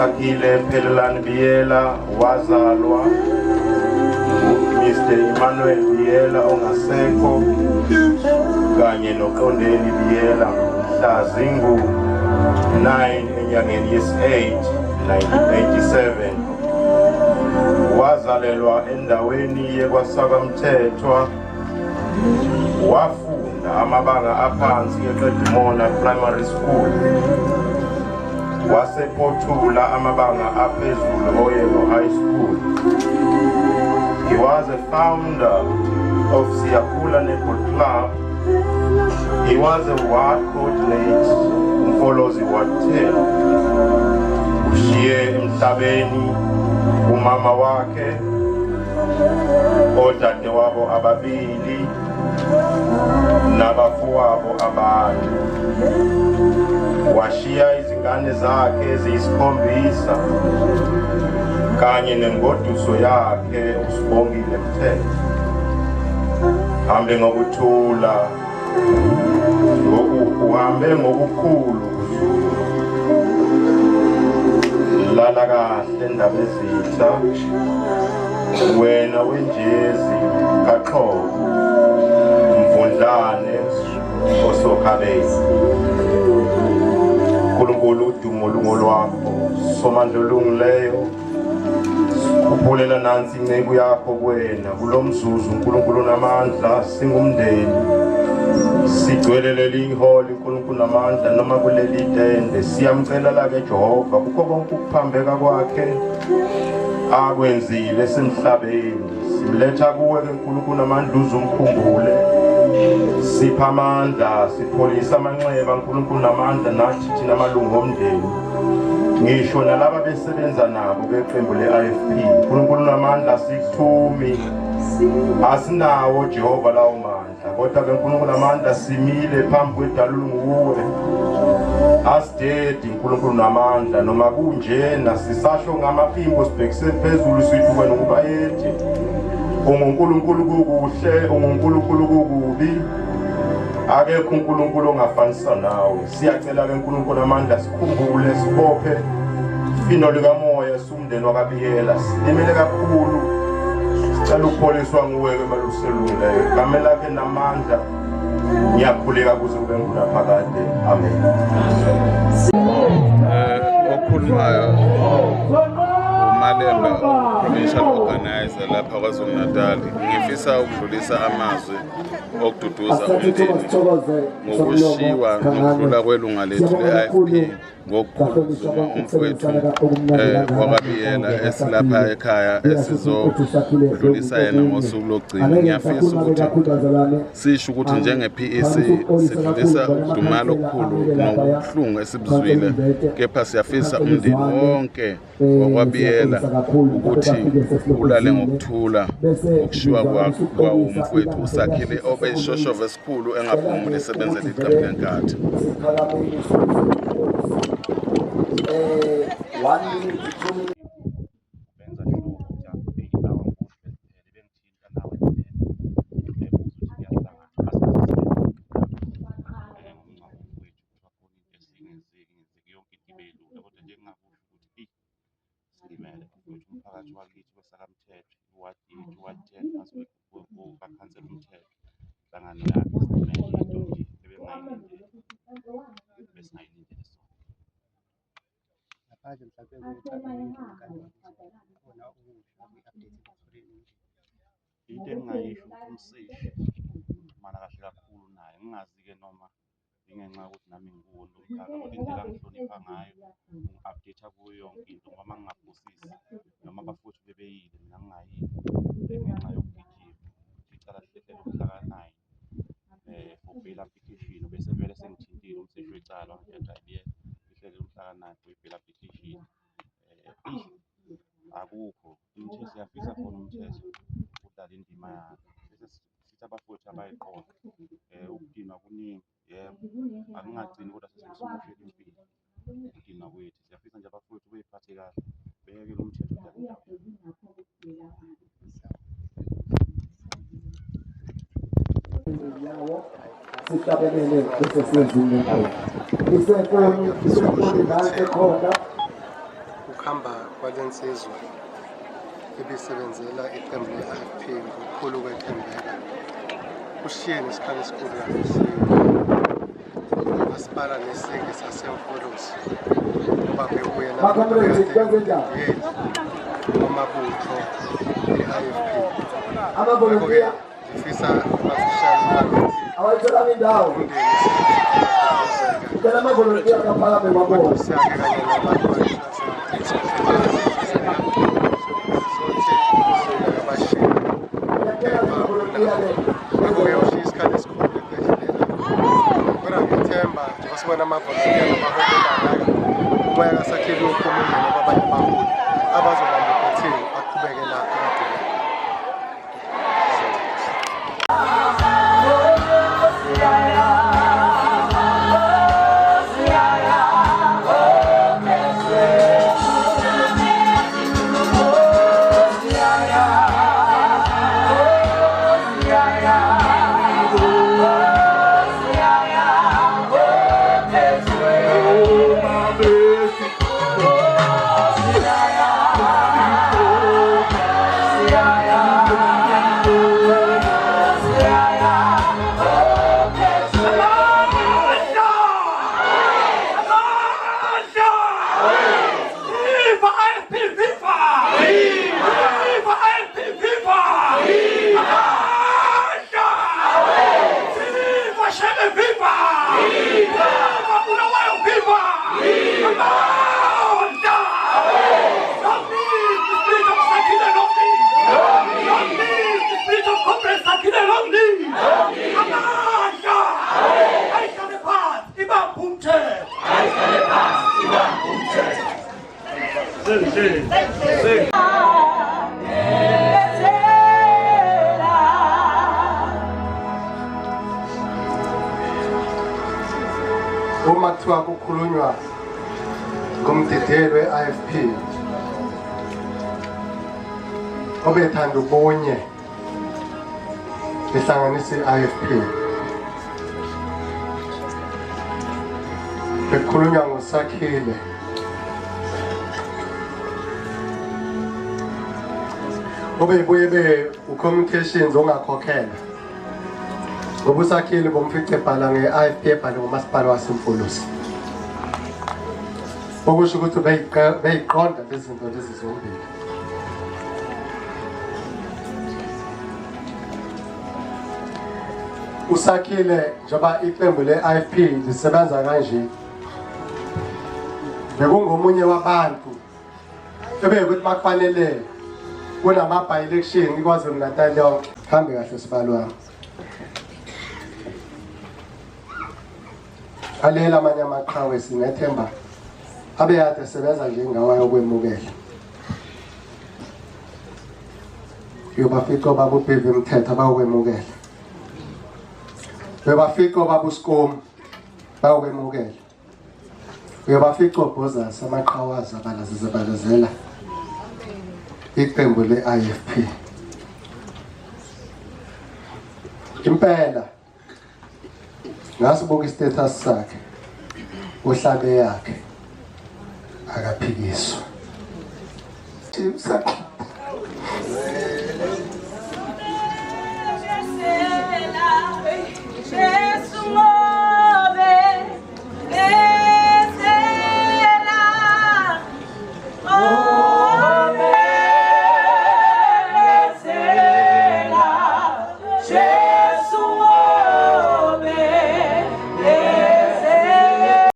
uSakile Phelelani Biyela wazalwa Mr. Emmanuel Biyela ongasekho kanye noQondeni Biyela mhla zingu 9 enyangeni yesi-8 1987 wazalelwa endaweni yeKwaSakwamthethwa wafunda amabanga aphansi eQedimona Primary School wasephothula amabanga aphezulu Oyelo High School. He was a founder of Siyakula Netball Club. He was a ward coordinator Umfolozi Ward 10. Ushiye emhlabeni umama wakhe odadewabo ababili nabafowabo abane. Washiya izingane zakhe eziyisikhombisa kanye nengoduso yakhe uSibongile Mthethwa. Hambe ngokuthula uhambe ngokukhulu lala kahle endaba ezitha wena wenjezi kaXhobo Mvundlane osokhabezi. uNkulunkulu udumo lungolwakho somandla olungileyo ukuphulela nansi incebo yakho kuwena kulomzuzu uNkulunkulu namandla singumndeni sigcwele leli iholi uNkulunkulu namandla noma kuleli tende siyamcela la ke Jehova kukho konke ukuphambeka kwakhe akwenzile semhlabeni simletha kuwe ke uNkulunkulu namandla uzumkhumbule sipha amandla sipholisa amanxeba uNkulunkulu namandla nathi thina amalungu omndeni ngisho nalaba besebenza nabo beqembu leIFP uNkulunkulu namandla sikuthumi asinawo Jehova lawo mandla kodwa ke uNkulunkulu namandla simile phambi kwedalulu nguwe asidedi uNkulunkulu namandla noma kunjena sisasho ngamaphimbo sibhekise phezulu sithi wena ngubayeti uNkulunkulu kukuhle uNkulunkulu kukubi akekho uNkulunkulu ongafanisa nawe siyacela ke uNkulunkulu namandla sikhumbule sibophe ifino likamoya sumndeni wakaBiyela silimele kakhulu sicela ukupholiswa nguwe ke maluselungileyo kamela ke namandla ngiyakhuleka kuze kube ngunaphakade amen. Okhulumayo Malemba provincial organizer lapha KwaZulu-Natal ngifisa ukudlulisa amazwi okududuza umndeni ngokushiwa nokudlula kwelunga lethu le-IFP ngokukhuluma umfowethu wakaBiyela esilapha ekhaya esizodlulisa yena ngosuku lokugcina. Ngiyafisa ukuthi sisho ukuthi njenge-PEC sidlulisa ukudumala okukhulu nokubuhlungu esibuzwile, kepha siyafisa umndeni wonke wakwaBiyela ukuthi ulale ngokuthula ukushiwa kwawo umfowethu uSakhile obeyishoshovu esikhulu engaphumuli esebenzela iqembu leNkatha. Into engayisho umsishi mana kahle kakhulu naye ngingazi-ke noma ingenxa yokuthi nami ngikuwo lo mkhakha kodwa indlela angihlonipha ngayo ngi-update kuyo yonke into ngoba ngingaphosisi noma abafowethu bebeyile mina ngingayile ngenxa yokugijima icala lihlehlela umhlaka 9 for bail application bese vele sengithintile umsishi wecala ngiyaJabiyela lihlele umhlaka 9 for bail application. Akukho umthetho siyafisa khona umthetho udlala indima yakhe bese sithi abafowethu abayiqonda ukudinwa kuningi yebo akungagcini kodwa sesimoshela impilo ukudinwa kwethu siyafisa nje abafowethu beyiphathe kahle beyeke lo mthetho udlala yawo sihlabelele bese senzile isenkulu la ekhona ukuhamba kwalensizwa ebisebenzela iqembu le-IFP ngokukhulu kwethembeka kushiye nesikhala esikhulu kakhulu masipala nesingi sasemfolosi ngoba bekuye amabutho e-IFP Amavolontiya ngifisa abafishali awayitholanga indawo. Cela amavolontiya akaphakame kwabona. siyake kanye nabantu Ngiyacela amavolontiya le. Akuye ushiye isikhathi esikhulu kodwa ngithemba njengoba sibona amavolontiya nabahobelana umoya kasakheli wophumile ngoba abanye baholi abazobamba ibhethini baqhubeke lapho abadileka. Uma kuthiwa kukhulunywa ngomdidiyelo we-IFP obethanda ubunye behlanganisa i-IFP bekukhulunywa ngoSakhile obebuye be-communications ongakhokhela ngoba uSakhile bomfice ebhala nge-IFP ebhale ngomasipala wasemfolosi okusho ukuthi beyiqonda lezi zinto lezi zombili. uSakhile njengoba iqembu le-IFP lisebenza kanje bekungomunye wabantu ebekuthi makufanele kunama-by-election iKwaZulu Natal yonke. Hambe kahle sibalwa alela amanye amaqhawe sinethemba abeyade esebenza njengawayo yokwemukela yobafica obabubhiva imithetho abayokwemukela uyobafica obabuSkom bayokwemukela uyobafica obhozasi amaqhawazi abalazizela iqembu le-IFP. Impela ngasibuka istatus sakhe uhlabe yakhe akaphikiswa.